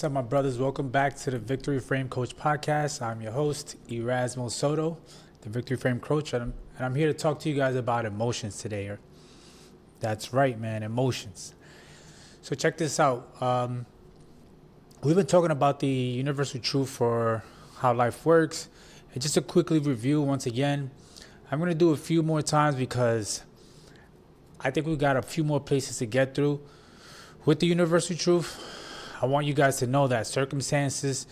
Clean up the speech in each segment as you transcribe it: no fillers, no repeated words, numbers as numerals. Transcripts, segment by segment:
What's up, my brothers? Welcome back to the Victory Frame Coach Podcast. I'm your host, Erasmo Soto, the Victory Frame Coach, and I'm here to talk to you guys about emotions today. That's right, man, emotions. So check this out. We've been talking about the universal truth for how life works. And just to quickly review once again, I'm going to do a few more times because I think we've got a few more places to get through. With the universal truth, I want you guys to know that circumstances,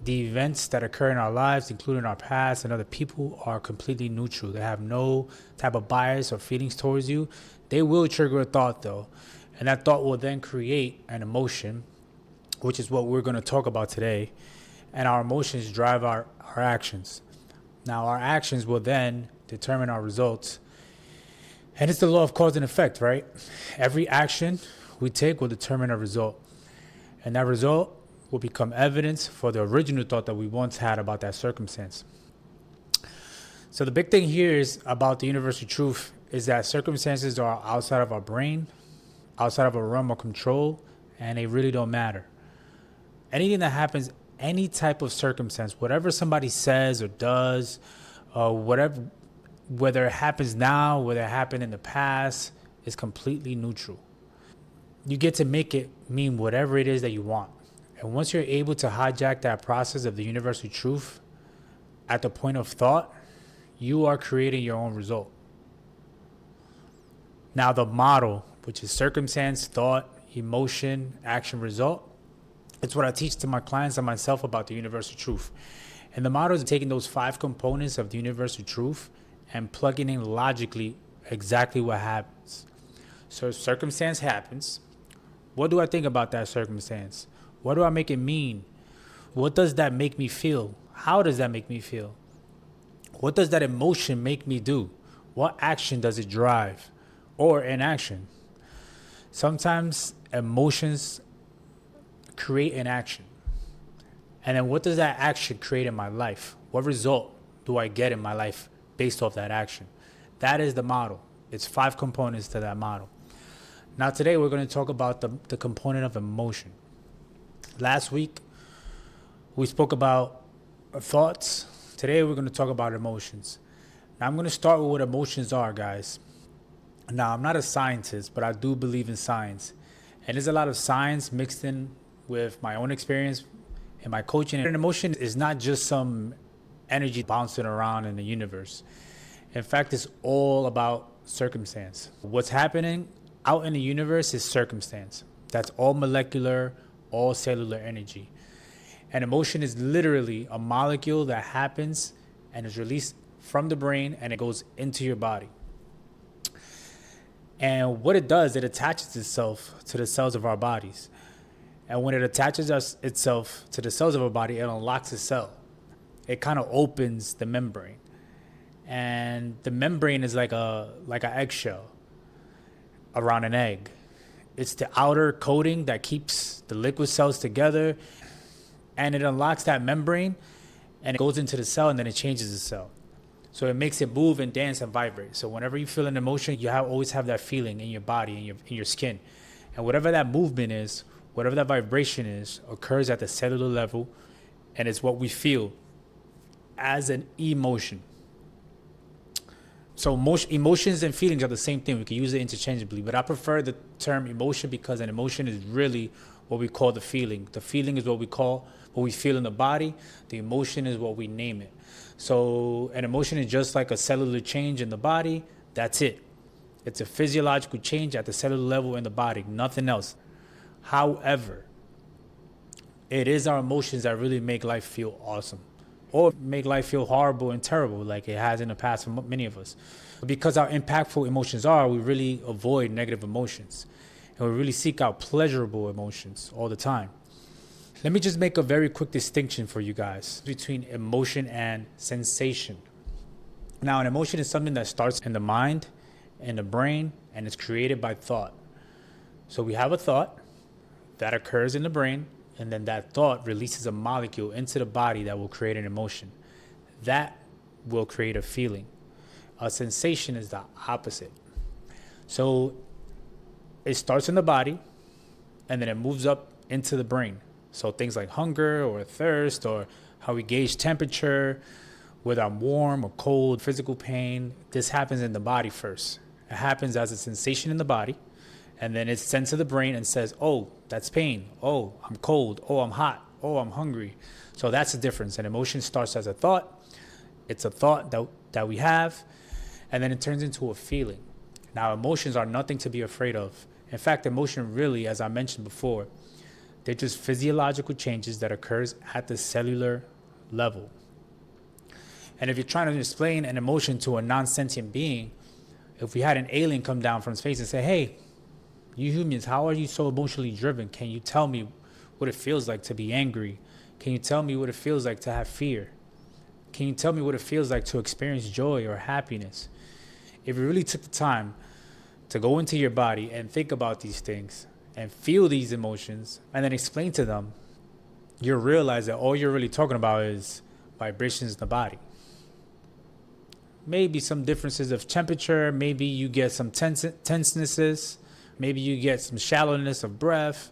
the events that occur in our lives, including our past and other people, are completely neutral. They have no type of bias or feelings towards you. They will trigger a thought, though, and that thought will then create an emotion, which is what we're going to talk about today. And our emotions drive our actions. Now, our actions will then determine our results. And it's the law of cause and effect, right? Every action we take will determine a result. And that result will become evidence for the original thought that we once had about that circumstance. So the big thing here is about the universal truth is that circumstances are outside of our brain, outside of our realm of control, and they really don't matter. Anything that happens, any type of circumstance, whatever somebody says or does, whether it happens now, whether it happened in the past, is completely neutral. You get to make it mean whatever it is that you want. And once you're able to hijack that process of the universal truth at the point of thought, you are creating your own result. Now, the model, which is circumstance, thought, emotion, action, result, it's what I teach to my clients and myself about the universal truth. And the model is taking those 5 components of the universal truth and plugging in logically exactly what happens. So a circumstance happens. What do I think about that circumstance? What do I make it mean? What does that make me feel? How does that make me feel? What does that emotion make me do? What action does it drive or inaction? Sometimes emotions create an action. And then what does that action create in my life? What result do I get in my life based off that action? That is the model. It's 5 components to that model. Now today we're going to talk about the component of emotion. Last week we spoke about thoughts. Today we're going to talk about emotions. Now I'm going to start with what emotions are, guys. Now I'm not a scientist, but I do believe in science. And there's a lot of science mixed in with my own experience and my coaching. And emotion is not just some energy bouncing around in the universe. In fact, it's all about circumstance. What's happening out in the universe is circumstance. That's all molecular, all cellular energy. And emotion is literally a molecule that happens and is released from the brain and it goes into your body. And what it does, it attaches itself to the cells of our bodies. And when it attaches itself to the cells of our body, it unlocks a cell. It kind of opens the membrane. And the membrane is like an eggshell around an egg. It's the outer coating that keeps the liquid cells together, and it unlocks that membrane and it goes into the cell and then it changes the cell. So it makes it move and dance and vibrate. So whenever you feel an emotion, you always have that feeling in your body, in your skin. And whatever that movement is, whatever that vibration is, occurs at the cellular level, and it's what we feel as an emotion. So emotions and feelings are the same thing. We can use it interchangeably, but I prefer the term emotion because an emotion is really what we call the feeling. The feeling is what we feel in the body. The emotion is what we name it. So an emotion is just like a cellular change in the body. That's it. It's a physiological change at the cellular level in the body, nothing else. However, it is our emotions that really make life feel awesome, or make life feel horrible and terrible like it has in the past for many of us. Because how impactful emotions are, we really avoid negative emotions. And we really seek out pleasurable emotions all the time. Let me just make a very quick distinction for you guys between emotion and sensation. Now, an emotion is something that starts in the mind, in the brain, and is created by thought. So we have a thought that occurs in the brain, and then that thought releases a molecule into the body that will create an emotion. That will create a feeling. A sensation is the opposite. So it starts in the body, and then it moves up into the brain. So things like hunger or thirst, or how we gauge temperature, whether I'm warm or cold, physical pain, this happens in the body first. It happens as a sensation in the body, and then it's sent to the brain and says, oh, that's pain. Oh, I'm cold. Oh, I'm hot. Oh, I'm hungry. So that's the difference. An emotion starts as a thought. It's a thought that we have, and then it turns into a feeling. Now, emotions are nothing to be afraid of. In fact, emotion really, as I mentioned before, they're just physiological changes that occurs at the cellular level. And if you're trying to explain an emotion to a non-sentient being, if we had an alien come down from space and say, hey, you humans, how are you so emotionally driven? Can you tell me what it feels like to be angry? Can you tell me what it feels like to have fear? Can you tell me what it feels like to experience joy or happiness? If you really took the time to go into your body and think about these things and feel these emotions and then explain to them, you'll realize that all you're really talking about is vibrations in the body. Maybe some differences of temperature, maybe you get some tensenesses, maybe you get some shallowness of breath.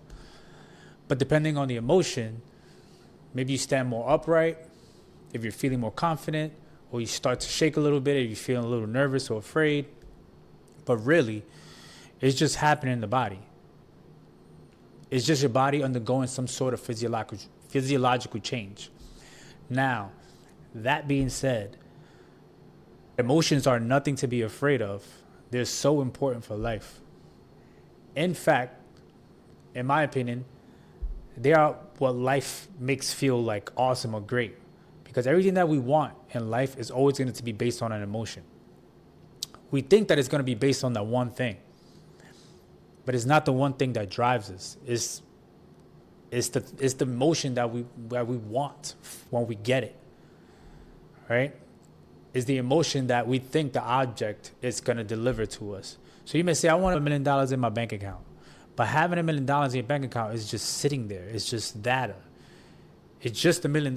But depending on the emotion, maybe you stand more upright if you're feeling more confident, or you start to shake a little bit if you're feeling a little nervous or afraid. But really, it's just happening in the body. It's just your body undergoing some sort of physiological change. Now, that being said, emotions are nothing to be afraid of. They're so important for life. In fact, in my opinion, they are what life makes feel like awesome or great. Because everything that we want in life is always going to be based on an emotion. We think that it's going to be based on that one thing. But it's not the one thing that drives us. It's the emotion that we want when we get it. Right? Is the emotion that we think the object is going to deliver to us. So you may say, I want $1 million in my bank account. But having $1 million in your bank account is just sitting there. It's just data. It's just $1 million.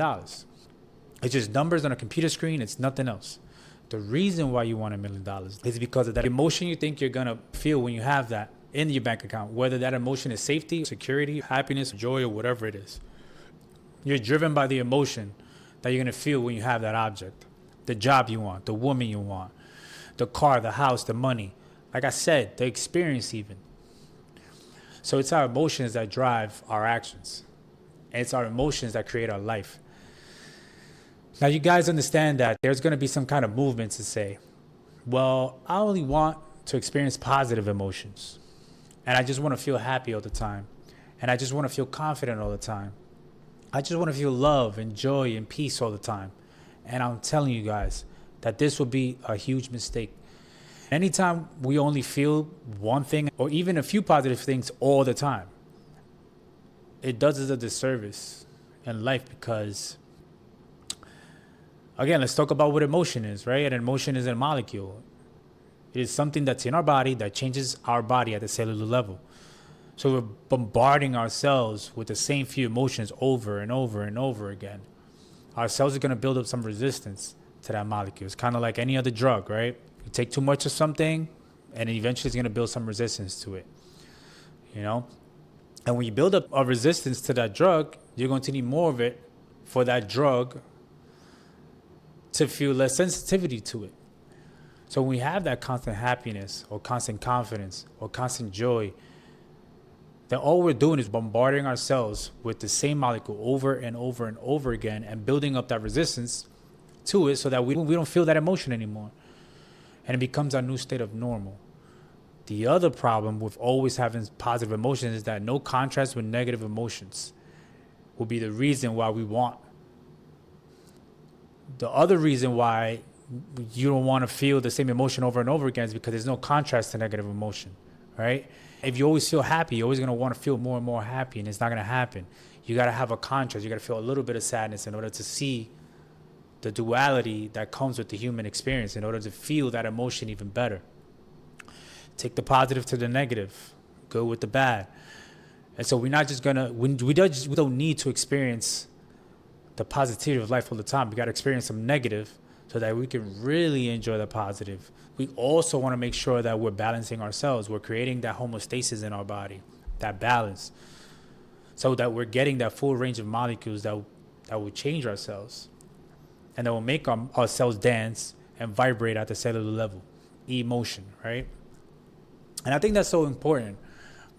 It's just numbers on a computer screen. It's nothing else. The reason why you want $1 million is because of that emotion you think you're going to feel when you have that in your bank account, whether that emotion is safety, security, happiness, joy, or whatever it is. You're driven by the emotion that you're going to feel when you have that object. The job you want, the woman you want, the car, the house, the money. Like I said, the experience even. So it's our emotions that drive our actions. And it's our emotions that create our life. Now, you guys understand that there's going to be some kind of movement to say, well, I only want to experience positive emotions. And I just want to feel happy all the time. And I just want to feel confident all the time. I just want to feel love and joy and peace all the time. And I'm telling you guys that this would be a huge mistake. Anytime we only feel one thing or even a few positive things all the time, it does us a disservice in life because, again, let's talk about what emotion is, right? An emotion is a molecule. It is something that's in our body that changes our body at the cellular level. So we're bombarding ourselves with the same few emotions over and over and over again. Our cells are going to build up some resistance to that molecule. It's kind of like any other drug, right? You take too much of something, and eventually it's going to build some resistance to it, you know? And when you build up a resistance to that drug, you're going to need more of it for that drug to feel less sensitivity to it. So when we have that constant happiness or constant confidence or constant joy, then all we're doing is bombarding ourselves with the same molecule over and over and over again and building up that resistance to it so that we don't feel that emotion anymore. And it becomes our new state of normal. The other problem with always having positive emotions is that no contrast with negative emotions will be the reason why we want. The other reason why you don't want to feel the same emotion over and over again is because there's no contrast to negative emotion, right? If you always feel happy, you're always going to want to feel more and more happy, and it's not going to happen. You got to have a contrast. You got to feel a little bit of sadness in order to see the duality that comes with the human experience, in order to feel that emotion even better. Take the positive to the negative, go with the bad. And so we're not just going to, we don't need to experience the positivity of life all the time. We got to experience some negative so that we can really enjoy the positive. We also want to make sure that we're balancing ourselves. We're creating that homeostasis in our body, that balance. so that we're getting that full range of molecules that will change our cells and that will make our cells dance and vibrate at the cellular level. Emotion, right? And I think that's so important.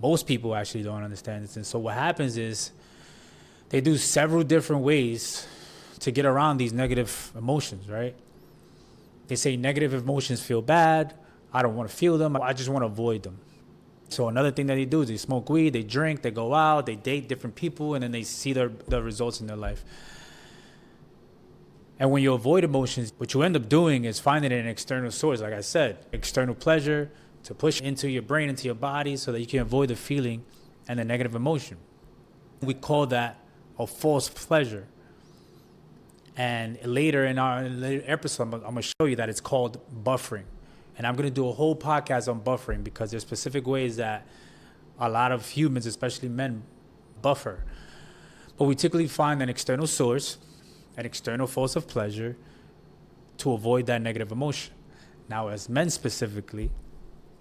Most people actually don't understand this. And so what happens is they do several different ways to get around these negative emotions, right? They say negative emotions feel bad. I don't want to feel them. I just want to avoid them. So another thing that they do is they smoke weed, they drink, they go out, they date different people, and then they see the results in their life. And when you avoid emotions, what you end up doing is finding an external source, like I said, external pleasure to push into your brain, into your body, so that you can avoid the feeling and the negative emotion. We call that a false pleasure. And later in our later episode, I'm going to show you that it's called buffering. And I'm going to do a whole podcast on buffering because there's specific ways that a lot of humans, especially men, buffer. But we typically find an external source, an external source of pleasure to avoid that negative emotion. Now, as men specifically,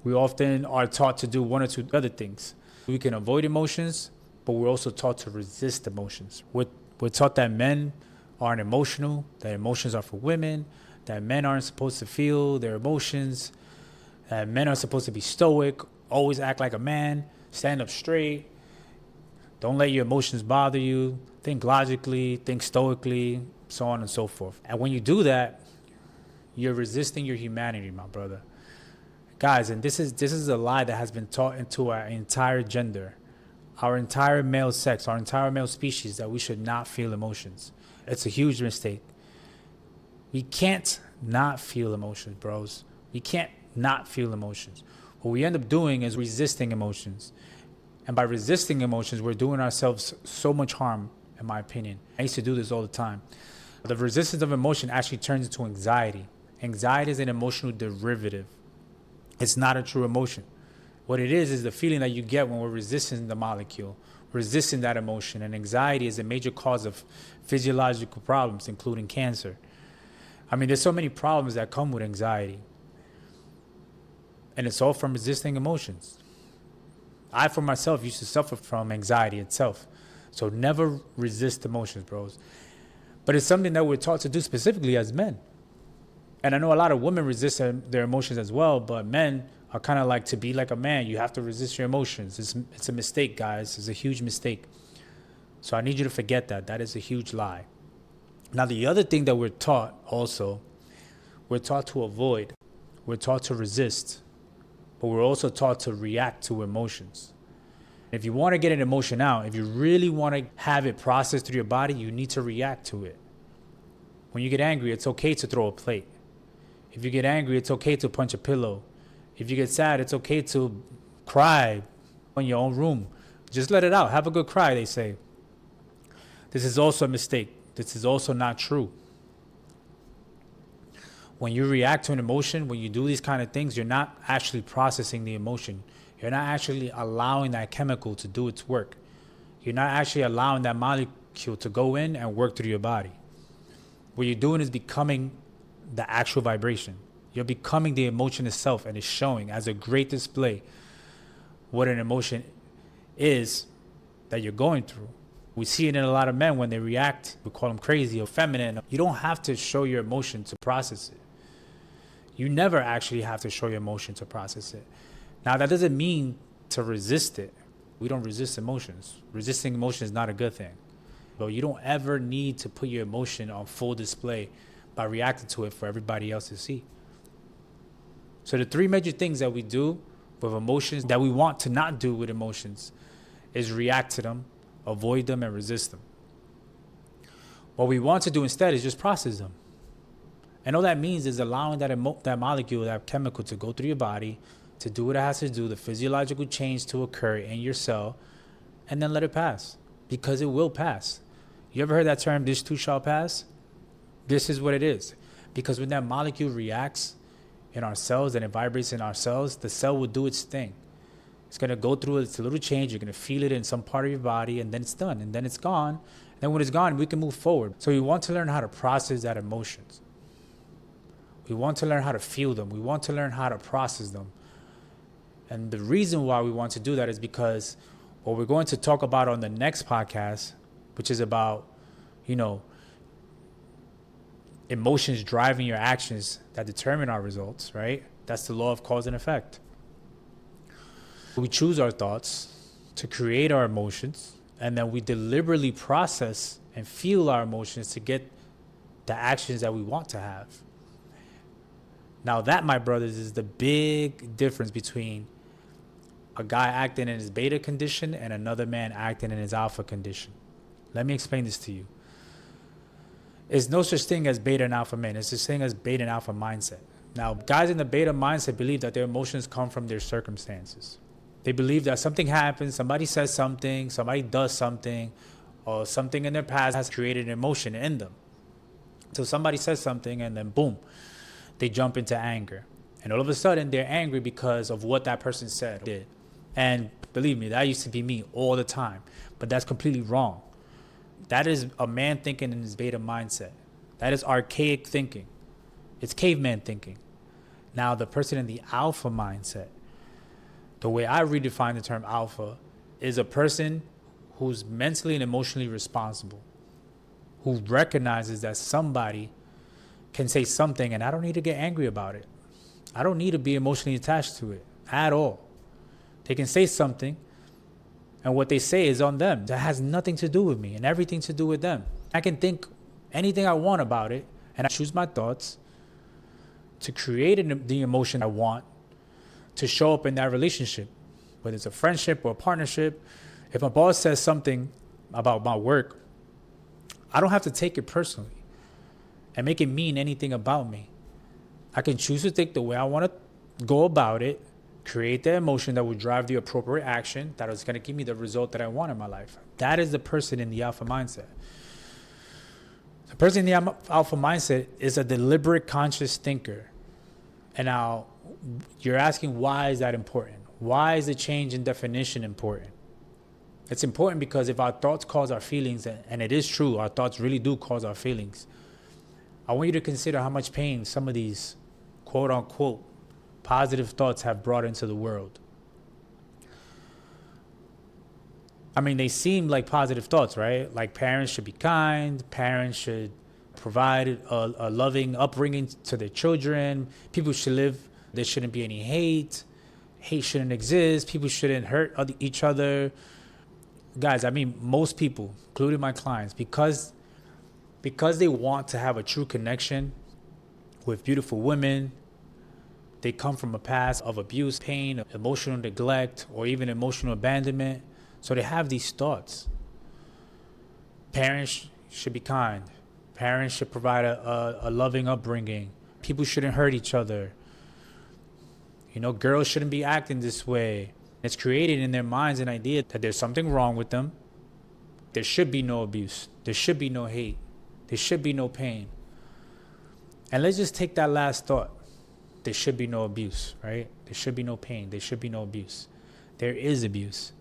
we often are taught to do one or two other things. We can avoid emotions, but we're also taught to resist emotions. We're taught that men aren't emotional, that emotions are for women, that men aren't supposed to feel their emotions, that men are supposed to be stoic, always act like a man, stand up straight, don't let your emotions bother you, think logically, think stoically, so on and so forth. And when you do that, you're resisting your humanity, my brother. Guys, and this is a lie that has been taught into our entire gender, our entire male sex, our entire male species, that we should not feel emotions. It's a huge mistake. We can't not feel emotions, bros. We can't not feel emotions. What we end up doing is resisting emotions. And by resisting emotions, we're doing ourselves so much harm, in my opinion. I used to do this all the time. The resistance of emotion actually turns into anxiety. Anxiety is an emotional derivative. It's not a true emotion. What it is the feeling that you get when we're resisting the molecule, resisting that emotion. And anxiety is a major cause of physiological problems, including cancer. I mean, there's so many problems that come with anxiety. And it's all from resisting emotions. I, for myself, used to suffer from anxiety itself. So never resist emotions, bros. But it's something that we're taught to do specifically as men. And I know a lot of women resist their emotions as well, but men are kind of like, to be like a man, you have to resist your emotions. It's a mistake, guys. It's a huge mistake. So I need you to forget that. That is a huge lie. Now, the other thing that we're taught also, we're taught to avoid, we're taught to resist, but we're also taught to react to emotions. If you want to get an emotion out, if you really want to have it processed through your body, you need to react to it. When you get angry, it's okay to throw a plate. If you get angry, it's okay to punch a pillow. If you get sad, it's okay to cry in your own room. Just let it out. Have a good cry, they say. This is also a mistake. This is also not true. When you react to an emotion, when you do these kind of things, you're not actually processing the emotion. You're not actually allowing that chemical to do its work. You're not actually allowing that molecule to go in and work through your body. What you're doing is becoming the actual vibration. You're becoming the emotion itself, and it's showing as a great display what an emotion is that you're going through. We see it in a lot of men when they react. We call them crazy or feminine. You don't have to show your emotion to process it. You never actually have to show your emotion to process it. Now, that doesn't mean to resist it. We don't resist emotions. Resisting emotion is not a good thing. But you don't ever need to put your emotion on full display by reacting to it for everybody else to see. So the three major things that we do with emotions that we want to not do with emotions is react to them, avoid them, and resist them. What we want to do instead is just process them. And all that means is allowing that molecule, that chemical to go through your body, to do what it has to do, the physiological change to occur in your cell, and then let it pass. Because it will pass. You ever heard that term, this too shall pass? This is what it is. Because when that molecule reacts in our cells and it vibrates in our cells, the cell will do its thing. It's going to go through its little change. You're going to feel it in some part of your body, and then it's done. And then it's gone. And then when it's gone, we can move forward. So we want to learn how to process that emotions. We want to learn how to feel them. We want to learn how to process them. And the reason why we want to do that is because What we're going to talk about on the next podcast, which is about, you know, emotions driving your actions that determine our results, right? That's the law of cause and effect. We choose our thoughts to create our emotions, and then we deliberately process and feel our emotions to get the actions that we want to have. Now that, my brothers, is the big difference between a guy acting in his beta condition and another man acting in his alpha condition. Let me explain this to you. There's no such thing as beta and alpha men. There's such thing as beta and alpha mindset. Now, guys in the beta mindset believe that their emotions come from their circumstances. They believe that something happens, somebody says something, somebody does something, or something in their past has created an emotion in them. So somebody says something and then boom, they jump into anger. And all of a sudden they're angry because of what that person said or did. And believe me, that used to be me all the time. But that's completely wrong. That is a man thinking in his beta mindset. That is archaic thinking. It's caveman thinking. Now, the person in the alpha mindset, the way I redefine the term alpha, is a person who's mentally and emotionally responsible, who recognizes that somebody can say something and I don't need to get angry about it. I don't need to be emotionally attached to it at all. They can say something, and what they say is on them. That has nothing to do with me and everything to do with them. I can think anything I want about it, and I choose my thoughts to create the emotion I want to show up in that relationship, whether it's a friendship or a partnership. If my boss says something about my work, I don't have to take it personally and make it mean anything about me. I can choose to think the way I want to go about it, create the emotion that will drive the appropriate action that is going to give me the result that I want in my life. That is the person in the alpha mindset. The person in the alpha mindset is a deliberate, conscious thinker. And now you're asking, why is that important? Why is the change in definition important? It's important because if our thoughts cause our feelings, and it is true, our thoughts really do cause our feelings, I want you to consider how much pain some of these quote unquote positive thoughts have brought into the world. I mean, they seem like positive thoughts, right? Like parents should be kind, parents should provide a loving upbringing to their children, people should live, there shouldn't be any hate shouldn't exist, people shouldn't hurt each other. Guys, I mean, most people, including my clients, because they want to have a true connection with beautiful women, they come from a past of abuse, pain, emotional neglect, or even emotional abandonment. So they have these thoughts. Parents should be kind. Parents should provide a loving upbringing. People shouldn't hurt each other. You know, girls shouldn't be acting this way. It's created in their minds an idea that there's something wrong with them. There should be no abuse. There should be no hate. There should be no pain. And let's just take that last thought. There should be no abuse, right? There should be no pain. There should be no abuse. There is abuse.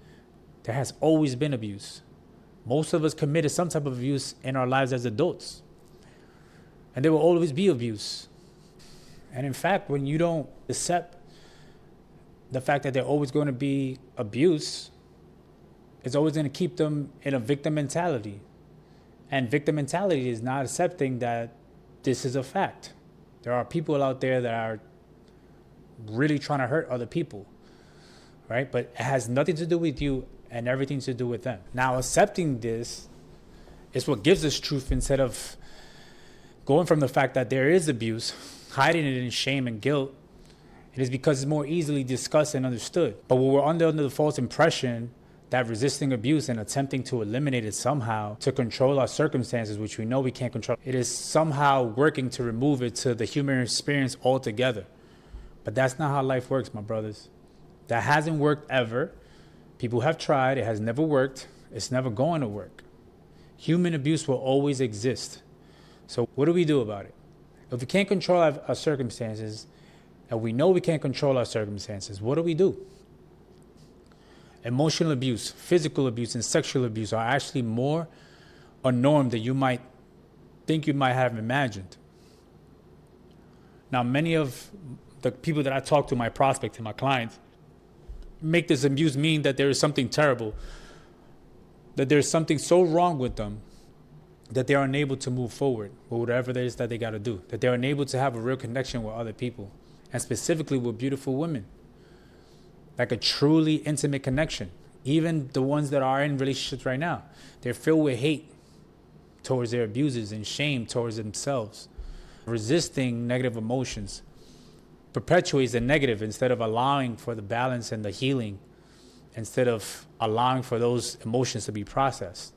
There has always been abuse. Most of us committed some type of abuse in our lives as adults. And there will always be abuse. And in fact, when you don't accept the fact that there's always going to be abuse, it's always going to keep them in a victim mentality. And victim mentality is not accepting that this is a fact. There are people out there that are really trying to hurt other people, right? But it has nothing to do with you and everything to do with them. Now, accepting this is what gives us truth instead of going from the fact that there is abuse, hiding it in shame and guilt. It is because it's more easily discussed and understood. But when we're under the false impression that resisting abuse and attempting to eliminate it somehow to control our circumstances, which we know we can't control, it is somehow working to remove it to the human experience altogether. But that's not how life works, my brothers. That hasn't worked ever. People have tried. It has never worked. It's never going to work. Human abuse will always exist. So what do we do about it? If we can't control our circumstances, and we know we can't control our circumstances, what do we do? Emotional abuse, physical abuse, and sexual abuse are actually more a norm than you might think you might have imagined. Now, many of the people that I talk to, my prospects and my clients, make this abuse mean that there is something terrible, that there's something so wrong with them that they're unable to move forward with whatever it is that they got to do, that they're unable to have a real connection with other people, and specifically with beautiful women, like a truly intimate connection. Even the ones that are in relationships right now, they're filled with hate towards their abusers and shame towards themselves. Resisting negative emotions perpetuates the negative instead of allowing for the balance and the healing, instead of allowing for those emotions to be processed.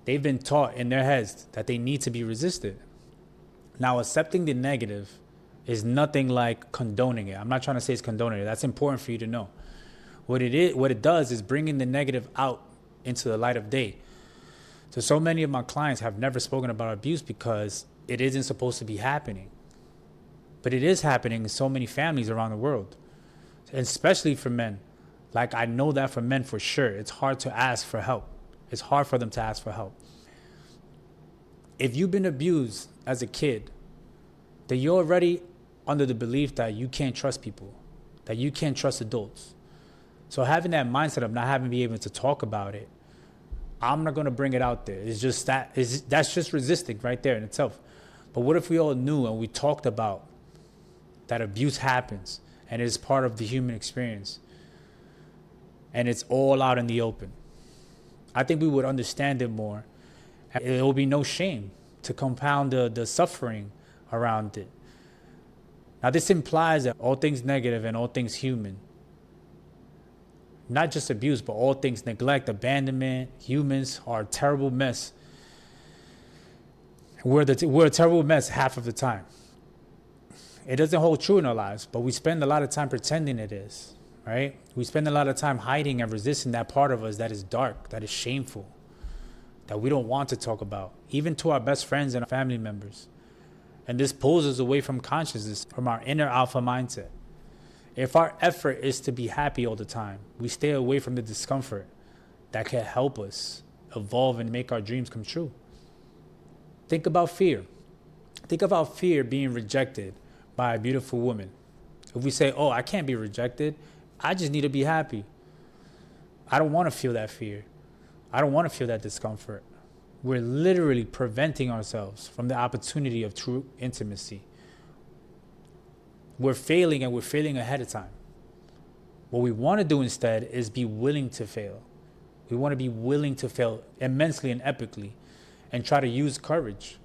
They've been taught in their heads that they need to be resisted. Now, accepting the negative is nothing like condoning it. I'm not trying to say it's condoning it. That's important for you to know. What it does is bringing the negative out into the light of day. So many of my clients have never spoken about abuse because it isn't supposed to be happening. But it is happening in so many families around the world, and especially for men. Like, I know that for men for sure. It's hard to ask for help. It's hard for them to ask for help. If you've been abused as a kid, then you're already under the belief that you can't trust people, that you can't trust adults. So having that mindset of not having been able to talk about it, I'm not going to bring it out there. It's just that's just resisting right there in itself. But what if we all knew and we talked about that abuse happens and it is part of the human experience and it's all out in the open? I think we would understand it more. There will be no shame to compound the suffering around it. Now, this implies that all things negative and all things human, not just abuse, but all things neglect, abandonment, humans are a terrible mess. We're a terrible mess half of the time. It doesn't hold true in our lives, but we spend a lot of time pretending it is. Right? We spend a lot of time hiding and resisting that part of us that is dark, that is shameful, that we don't want to talk about, even to our best friends and our family members. And this pulls us away from consciousness, from our inner alpha mindset. If our effort is to be happy all the time, we stay away from the discomfort that can help us evolve and make our dreams come true. Think about fear. Think about fear being rejected by a beautiful woman. If we say, oh, I can't be rejected, I just need to be happy. I don't want to feel that fear. I don't want to feel that discomfort. We're literally preventing ourselves from the opportunity of true intimacy. We're failing, and we're failing ahead of time. What we want to do instead is be willing to fail. We want to be willing to fail immensely and epically and try to use courage.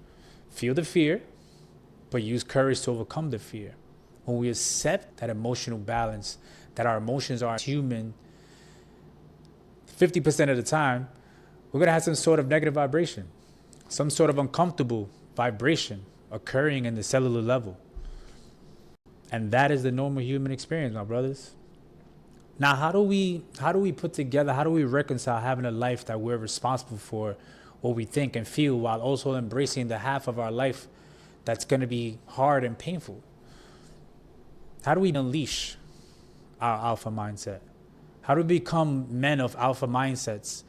Feel the fear, but use courage to overcome the fear. When we accept that emotional balance, that our emotions are human, 50% of the time, we're going to have some sort of negative vibration, some sort of uncomfortable vibration occurring in the cellular level. And that is the normal human experience, my brothers. Now, how do we put together, how do we reconcile having a life that we're responsible for what we think and feel while also embracing the half of our life that's going to be hard and painful? How do we unleash our alpha mindset? How do we become men of alpha mindsets,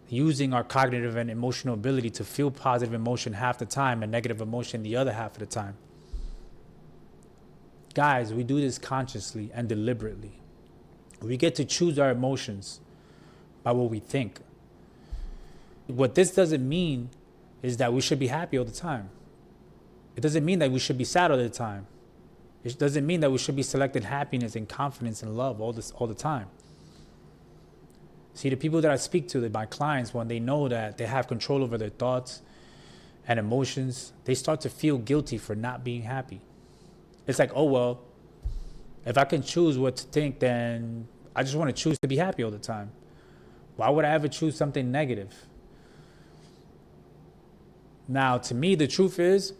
using our cognitive and emotional ability to feel positive emotion half the time and negative emotion the other half of the time? Guys, we do this consciously and deliberately. We get to choose our emotions by what we think. What this doesn't mean is that we should be happy all the time. It doesn't mean that we should be sad all the time. It doesn't mean that we should be selecting happiness and confidence and love all the time. See, the people that I speak to, my clients, when they know that they have control over their thoughts and emotions, they start to feel guilty for not being happy. It's like, oh, well, if I can choose what to think, then I just want to choose to be happy all the time. Why would I ever choose something negative? Now, to me, the truth is,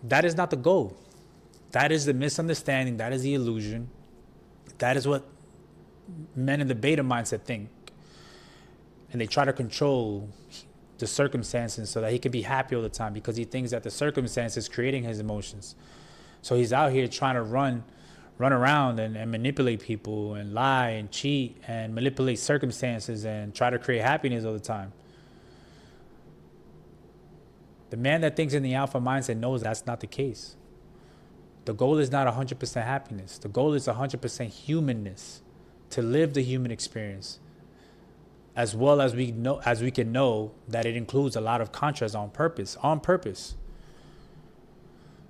that is not the goal. That is the misunderstanding. That is the illusion. That is what men in the beta mindset think. And they try to control the circumstances so that he can be happy all the time because he thinks that the circumstance is creating his emotions. So he's out here trying to run around and manipulate people and lie and cheat and manipulate circumstances and try to create happiness all the time. The man that thinks in the alpha mindset knows that's not the case. The goal is not 100% happiness. The goal is 100% humanness. to live the human experience, as well as we can know that it includes a lot of contrast on purpose.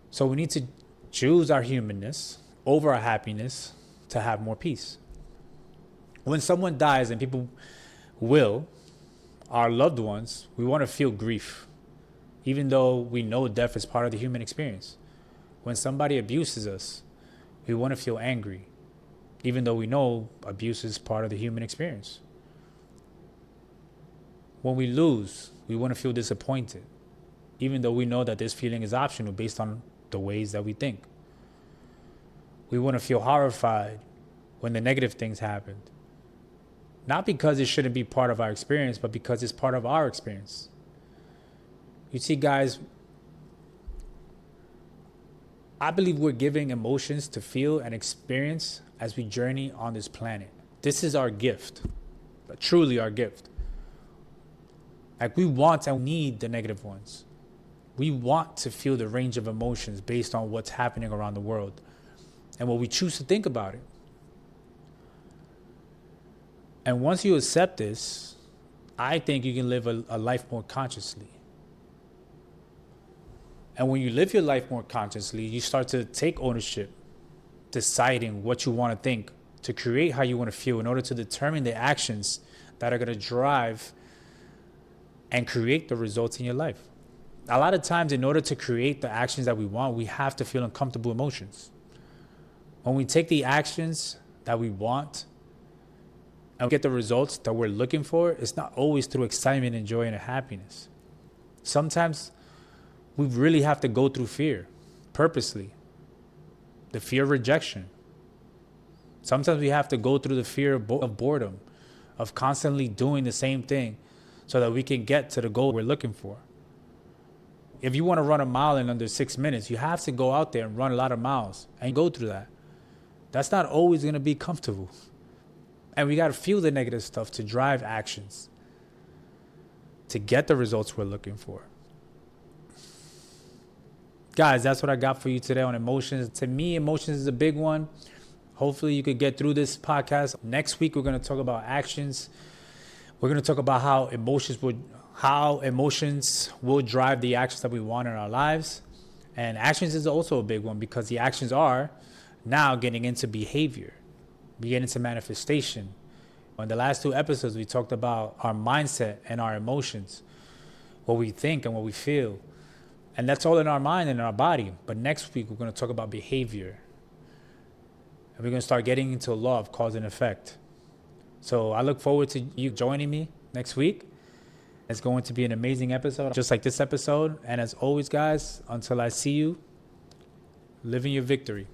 So we need to choose our humanness over our happiness to have more peace. When someone dies, and people will, our loved ones, we want to feel grief, even though we know death is part of the human experience. When somebody abuses us, we want to feel angry, even though we know abuse is part of the human experience. When we lose, we want to feel disappointed, even though we know that this feeling is optional based on the ways that we think. We want to feel horrified when the negative things happened, not because it shouldn't be part of our experience, but because it's part of our experience. You see, guys, I believe we're giving emotions to feel and experience as we journey on this planet. This is our gift, but truly our gift. Like, we want and need the negative ones. We want to feel the range of emotions based on what's happening around the world and what we choose to think about it. And once you accept this, I think you can live a life more consciously. And when you live your life more consciously, you start to take ownership, deciding what you want to think, to create how you want to feel in order to determine the actions that are going to drive and create the results in your life. A lot of times, in order to create the actions that we want, we have to feel uncomfortable emotions. When we take the actions that we want and get the results that we're looking for, it's not always through excitement and joy and happiness. Sometimes we really have to go through fear, purposely. The fear of rejection. Sometimes we have to go through the fear of boredom, of constantly doing the same thing so that we can get to the goal we're looking for. If you want to run a mile in under 6 minutes, you have to go out there and run a lot of miles and go through that. That's not always going to be comfortable. And we got to feel the negative stuff to drive actions, to get the results we're looking for. Guys, that's what I got for you today on emotions. To me, emotions is a big one. Hopefully you could get through this podcast. Next week, we're going to talk about actions. We're going to talk about how emotions will drive the actions that we want in our lives. And actions is also a big one, because the actions are now getting into behavior. We get into manifestation. In the last 2 episodes, we talked about our mindset and our emotions, what we think and what we feel. And that's all in our mind and in our body. But next week, we're going to talk about behavior. And we're going to start getting into law of cause and effect. So I look forward to you joining me next week. It's going to be an amazing episode, just like this episode. And as always, guys, until I see you, live in your victory.